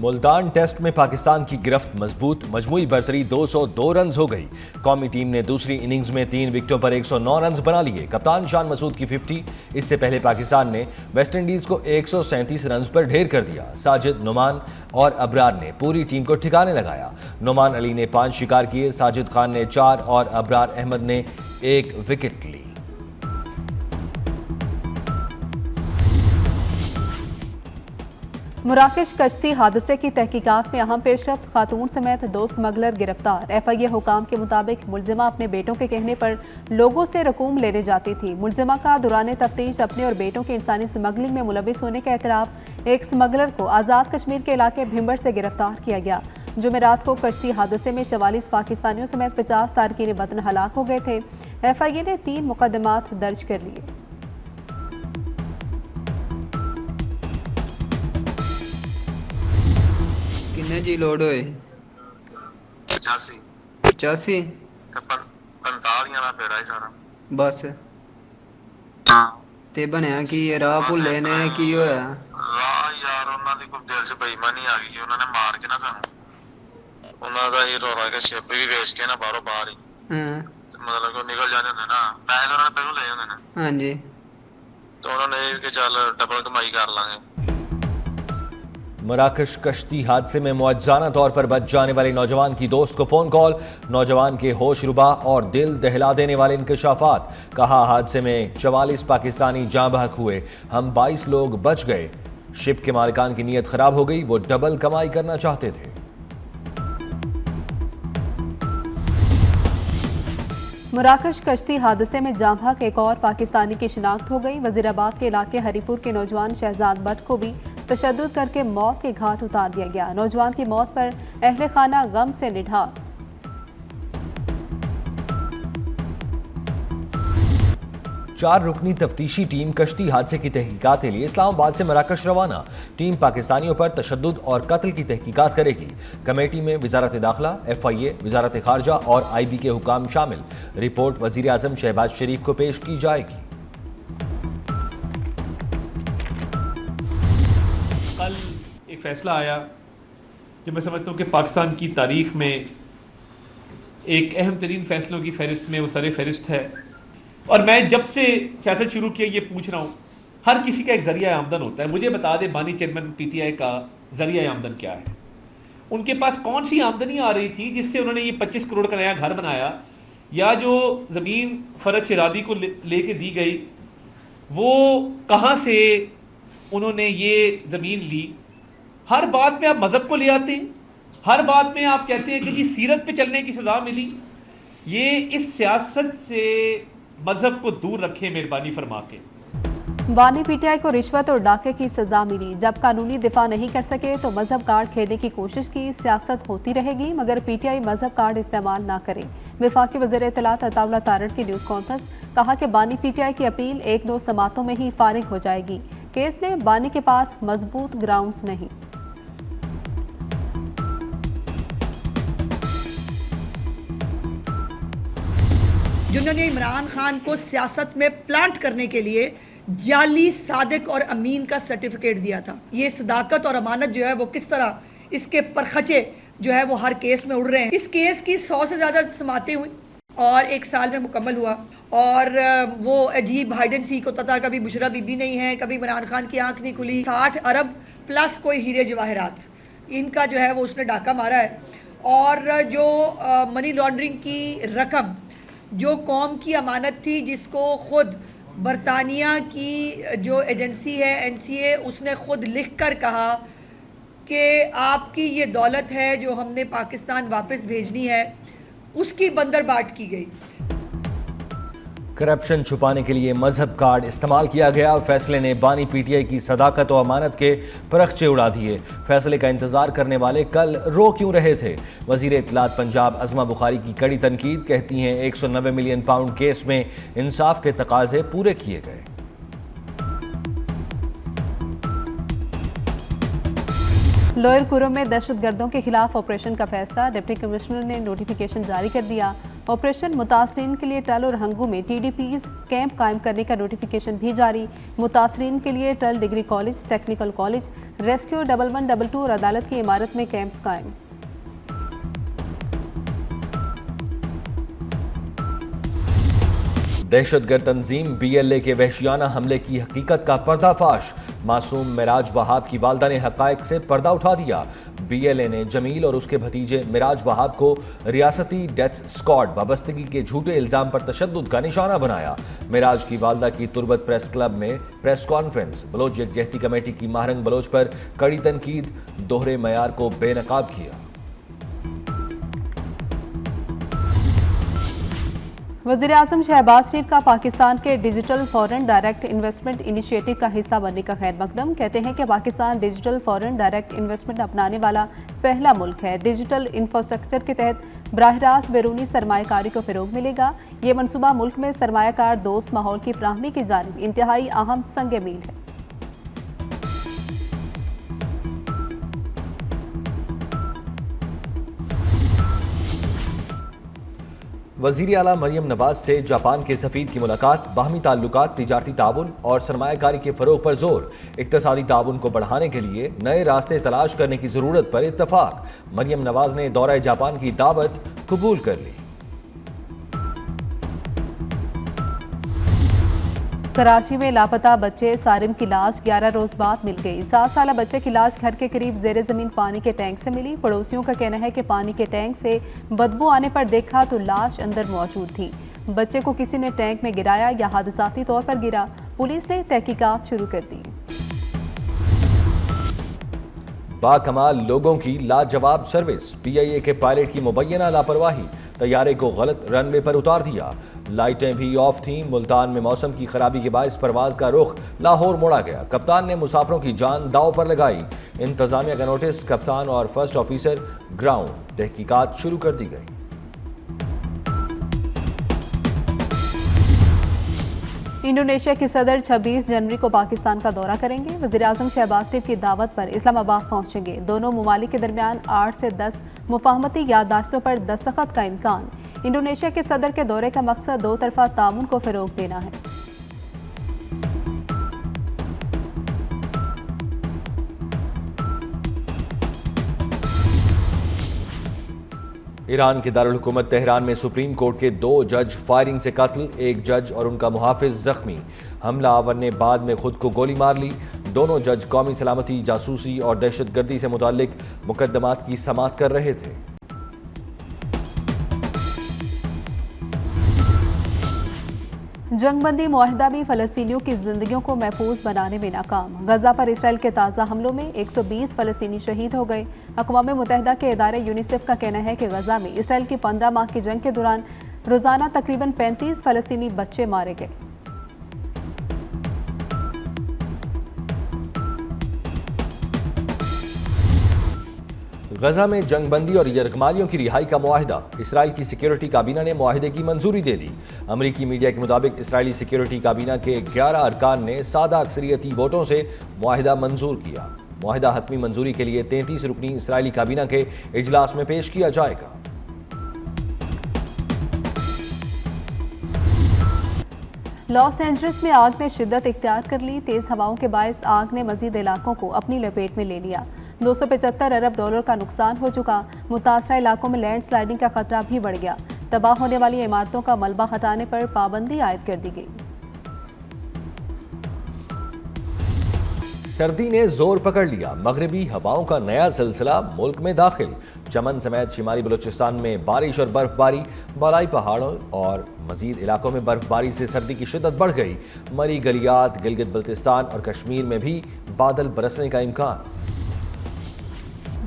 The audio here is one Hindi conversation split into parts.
मुल्तान टेस्ट में पाकिस्तान की गिरफ्त मजबूत, मजमूई बरतरी 202 रन हो गई। कौमी टीम ने दूसरी इनिंग्स में 3 विकेटों पर 109 रन बना लिए। कप्तान शान मसूद की 50। इससे पहले पाकिस्तान ने वेस्टइंडीज को 137 रन पर ढेर कर दिया। साजिद, नुमान और अबरार ने पूरी टीम को ठिकाने लगाया। नुमान अली ने 5 शिकार किए, साजिद खान ने 4 और अबरार अहमद ने 1 विकेट ली। मराकश कश्ती हादसे की तहकीकात में अहम पेशरफ्त, खातून समेत 2 स्मगलर गिरफ्तार। FIA हुकाम के मुताबिक मुलजिमा अपने बेटों के कहने पर लोगों से रकूम लेने जाती थी। मुलजिमा का दौरान तफ्तीश अपने और बेटों के इंसानी स्मगलिंग में मुलविस होने का एतराफ़। एक स्मगलर को आज़ाद कश्मीर के इलाके भिंबर से गिरफ्तार किया गया। जुमेरात को कश्ती हादसे में 44 पाकिस्तानियों समेत 50 तारकीन वतन हलाक हो गए थे। FIA ने 3 मुकदमात दर्ज कर लिए। कितने जी लोड होए? 85 45 पेड़ा सारा बस। ते बनया कि राह भुल्ले ने की होया? राह यार ਉਹਨਾਂ ਦੀ ਕੋਈ ਦਿਲ 'ਚ ਬੇਈਮਾਨੀ ਆ ਗਈ। ਉਹਨਾਂ ਨੇ ਮਾਰ ਕੇ ਨਾ ਸਾਨੂੰ ਉਹਨਾਂ ਦਾ ਇਹ ਰੋਰਾ ਕੇ ਸ਼ਿਪ ਵੀ ਵੇਚ ਕੇ ਨਾ ਬਾਹਰ ਹੀ ਮਤਲਬ ਕਿ ਉਹ ਨਿਕਲ ਜਾਂਦੇ ਹੁੰਦੇ ਨਾ, ਪੈਸੇ ਉਹਨਾਂ ਨੇ ਪਹਿਲਾਂ ਲਏ ਹੁੰਦੇ ਨੇ। ਹਾਂਜੀ। ਤੇ ਉਹਨਾਂ ਨੇ ਇਹ ਕਿ ਚੱਲ ਡਬਲ ਕਮਾਈ ਕਰ ਲਾਂਗੇ। मराकश कश्ती हादसे में मुआवजाना तौर पर बच जाने वाले नौजवान की दोस्त को फोन कॉल। नौजवान के होश रुबा और दिल दहला देने वाले इंकशाफात। कहा, हादसे में 44 पाकिस्तानी जाँ बहक हुए, हम 22 लोग बच गए। शिप के मालिकान की नीयत खराब हो गई, वो डबल कमाई करना चाहते थे। मराकश कश्ती हादसे में जाँ बहक एक और पाकिस्तानी की शिनाख्त हो गई। वजीराबाद के इलाके हरीपुर के नौजवान शहजाद भट्ट को भी तशद्दुद करके मौत के घाट उतार दिया गया। नौजवान की मौत पर अहले खाना गम से निढार। चार रुकनी तफ्तीशी टीम कश्ती हादसे की तहकीकात के लिए इस्लामाबाद से मराकश रवाना। टीम पाकिस्तानियों पर तशद्दुद और कत्ल की तहकीकात करेगी। कमेटी में वजारत दाखिला, FIA, वजारत खारजा और IB के हुकाम शामिल। रिपोर्ट वजीर आजम शहबाज शरीफ को पेश की जाएगी। कल एक फैसला आया जो मैं समझता हूँ कि पाकिस्तान की तारीख में एक अहम तरीन फैसलों की फहरिस्त में वो सर फहरिस्त है। और मैं जब से सियासत शुरू किया ये पूछ रहा हूँ, हर किसी का एक जरिया आमदन होता है। मुझे बता दे बानी चेयरमैन PTI का जरिया आमदन क्या है? उनके पास कौन सी आमदनी आ रही थी जिससे उन्होंने ये 25 करोड़ का नया घर बनाया, या जो ज़मीन फरज शरादी को लेके दी गई वो कहाँ से उन्होंने ये ज़मीन ली? हर बात में आप मज़हब को ले आते हैं, हर बात में आप कहते हैं कि जी सीरत पे चलने की सज़ा मिली। ये इस सियासत से मज़हब को दूर रखें मेहरबानी फरमा के। बानी PTI को रिश्वत और डाके की सजा मिली। जब कानूनी दिफा नहीं कर सके तो मजहब कार्ड खेलने की कोशिश की। सियासत होती रहेगी मगर PTI मजहब कार्ड इस्तेमाल ना करे। वफाकी वज़ीर इत्तलात अताउल्लाह तारड़ की न्यूज़ कॉन्फ्रेंस। कहा कि बानी PTI की अपील 1-2 समातों में ही फारिग हो जाएगी। केस में बानी के पास मजबूत ग्राउंड्स नहीं। जिन्होंने इमरान खान को सियासत में प्लांट करने के लिए जाली, सादिक और अमीन का सर्टिफिकेट दिया था। ये सदाकत और अमानत जो है वो किस तरह इसके परखचे जो है वो हर केस में उड़ रहे हैं। इस केस की 100 से ज़्यादा समातें हुई और 1 साल में मुकम्मल हुआ। और वो अजीब हाइड एंड सीक होता था, कभी बुशरा बीबी नहीं है, कभी इमरान खान की आंख नहीं खुली। 60 अरब प्लस कोई हीरे जवाहरात इनका जो है वो उसने डाका मारा है। और जो मनी लॉन्ड्रिंग की रकम जो कौम की अमानत थी, जिसको खुद बरतानिया की जो एजेंसी है NCA, उसने खुद लिख कर कहा कि आपकी ये दौलत है जो हमने पाकिस्तान वापस भेजनी है, उसकी बंदरबाट की गई। करप्शन छुपाने के लिए मजहब कार्ड इस्तेमाल किया गया। फैसले ने बानी PTI की सदाकत और अमानत के परखचे उड़ा दिए। फैसले का इंतजार करने वाले कल रो क्यों रहे थे? वजीर इत्तलात पंजाब अज़मा बुखारी की कड़ी तनकीद। कहती हैं 190 मिलियन पाउंड केस में इंसाफ के तकाजे पूरे किए गए। लोअर कुरम में दहशतगर्दों के खिलाफ ऑपरेशन का फैसला। डिप्टी कमिश्नर ने नोटिफिकेशन जारी कर दिया। ऑपरेशन मुतासरीन के लिए टल और हंगू में TDPs कैंप कायम करने का नोटिफिकेशन भी जारी। मुतासरीन के लिए टल degree college, technical college, rescue 1122 और अदालत की इमारत में कैंप्स कायम। दहशतगर्द तंजीम BLA के वहशियाना हमले की हकीकत का पर्दाफाश। मासूम मिराज वहाब की वालदा ने हकायक से पर्दा उठा दिया। BLA ने जमील और उसके भतीजे मिराज वहाब को रियासती डेथ स्क्वाड वाबस्तगी के झूठे इल्जाम पर तशद्दुद का निशाना बनाया। मिराज की वालदा की तुर्बत प्रेस क्लब में प्रेस कॉन्फ्रेंस। बलोच यकजहती कमेटी की महरंग बलोच पर कड़ी तनकीद, दोहरे मयार को बेनकाब किया। वज़ीर-ए-आज़म शहबाज शरीफ का पाकिस्तान के digital foreign direct investment initiative का हिस्सा बनने का खैर मकदम। कहते हैं कि Pakistan digital foreign direct investment अपनाने वाला पहला मुल्क है। डिजिटल इंफ्रास्ट्रक्चर के तहत बराह रास्त बैरूनी सरमायाकारी को फ़रोग मिलेगा। ये मनसूबा मुल्क में सरमायाकार दोस्त माहौल की फराहमी की जानिब इंतहाई अहम संग मील है। वज़ीर आला मरियम नवाज से जापान के सफ़ीर की मुलाकात। बाहमी ताल्लुकात, तिजारती ताउन और सरमायाकारी के फ़रोग पर जोर। इक़्तिसादी ताउन को बढ़ाने के लिए नए रास्ते तलाश करने की ज़रूरत पर इत्तफाक। मरियम नवाज ने दौरा जापान की दावत कबूल कर ली। कराची में लापता बच्चे सारिम की लाश 11 रोज बाद मिल गई। 7 साला बच्चे की लाश घर के करीब जेर जमीन पानी के टैंक से मिली। पड़ोसियों का कहना है कि पानी के टैंक से बदबू आने पर देखा तो लाश अंदर मौजूद थी। बच्चे को किसी ने टैंक में गिराया या हादसाती तौर पर गिरा। पुलिस ने तहकीकात शुरू कर दी। बाकमाल लोगों की लाजवाब सर्विस। PIA के पायलट की मुबैना लापरवाही, तैयारे को गलत रनवे पर उतार दिया। लाइटें भी ऑफ थीं। मुल्तान में मौसम की खराबी के बायस परवाज का रुख लाहौर मोड़ा गया। कप्तान ने मुसाफिरों की जान दांव पर लगाई। इंतजामिया का नोटिस, कप्तान और फर्स्ट ऑफिसर ग्राउंड। तहकीकात शुरू कर दी गई। इंडोनेशिया के सदर 26 जनवरी को पाकिस्तान का दौरा करेंगे। वज़ीर-ए-आज़म शहबाज शरीफ की दावत पर इस्लामाबाद पहुंचेंगे। दोनों ममालिक के दरमियान 8 से 10 मुफाहमती याददाश्तों पर दस्तखत का इम्कान। इंडोनेशिया के सदर के दौरे का मकसद दो तरफा ताउन को फ़रोग देना है। ईरान के दारुल हुकूमत तेहरान में सुप्रीम कोर्ट के 2 जज फायरिंग से कत्ल। एक जज और उनका मुहाफिज जख्मी। हमला आवर ने बाद में खुद को गोली मार ली। दोनों जज कौमी सलामती, जासूसी और दहशतगर्दी से मुताल्लिक मुकदमात की समाअत कर रहे थे। जंगबंदी मुआहदा भी फ़लस्तीनियों की जिंदगियों को महफूज बनाने में नाकाम। गजा पर इसराइल के ताज़ा हमलों में 120 फ़लस्तीनी शहीद हो गए। अक़वाम मुत्तहिदा के इदारे यूनिसेफ का कहना है कि गजा में इसराइल की 15 माह की जंग के दौरान रोज़ाना तकरीबन 35 फ़लस्तीनी बच्चे मारे गए। गजा में जंगबंदी और यरगमालियों की रिहाई का मुआहिदा। इसराइल की सिक्योरिटी काबीना ने मुआहिदे की मंजूरी दे दी। अमरीकी मीडिया के मुताबिक इसराइली सिक्योरिटी काबीना के 11 अरकान ने सादा अक्सरियती वोटों से मुआहिदा मंजूर किया। मुआहिदा हतमी मंजूरी के लिए 33 रुकनी इसराइली काबीना के इजलास में पेश किया जाएगा। लॉस एंजलिस में आग ने शिद्दत इख्तियार कर ली। तेज हवाओं के बायस आग ने मजीद इलाकों को अपनी लपेट में ले लिया। 275 अरब डॉलर का नुकसान हो चुका। मुतासरा इलाकों में लैंडस्लाइडिंग का खतरा भी बढ़ गया। तबाह होने वाली इमारतों का मलबा हटाने पर पाबंदी आयद कर दी गई। सर्दी ने जोर पकड़ लिया। मगरबी हवाओं का नया सिलसिला मुल्क में दाखिल। चमन समेत शिमाली बलूचिस्तान में बारिश और बर्फबारी। बालाई पहाड़ों और मजीद इलाकों में बर्फबारी से सर्दी की शिद्दत बढ़ गई। मरी गलियात, गिलगित बल्तिस्तान और कश्मीर में भी बादल बरसने का इम्कान।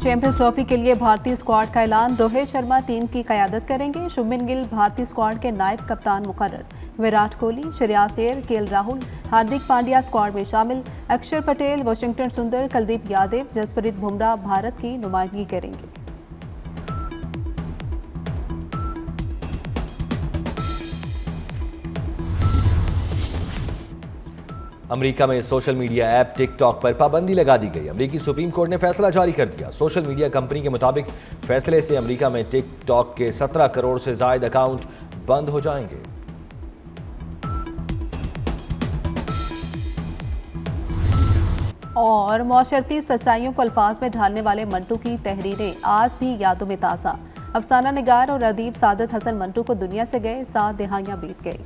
चैंपियंस ट्रॉफी के लिए भारतीय स्क्वाड का ऐलान। रोहित शर्मा टीम की क़यादत करेंगे। शुभमन गिल भारतीय स्क्वाड के नायब कप्तान मुकर्रर। विराट कोहली, श्रेयस अय्यर, KL राहुल, हार्दिक पांड्या स्क्वाड में शामिल। अक्षर पटेल, वाशिंगटन सुंदर, कुलदीप यादव, जसप्रीत बुमराह भारत की नुमाइंदगी करेंगे। अमेरिका में सोशल मीडिया ऐप टिकटॉक पर पाबंदी लगा दी गई। अमेरिकी सुप्रीम कोर्ट ने फैसला जारी कर दिया। सोशल मीडिया कंपनी के मुताबिक फैसले से अमेरिका में टिकटॉक के 17 करोड़ से ज्यादा अकाउंट बंद हो जाएंगे। और मौशरती सच्चाइयों को अल्फाज में ढालने वाले मंटू की तहरीरें आज भी यादों में ताज़ा। अफसाना निगार और अदीब सादत हसन मंटू को दुनिया से गए 7 दिहाइयां बीत गई।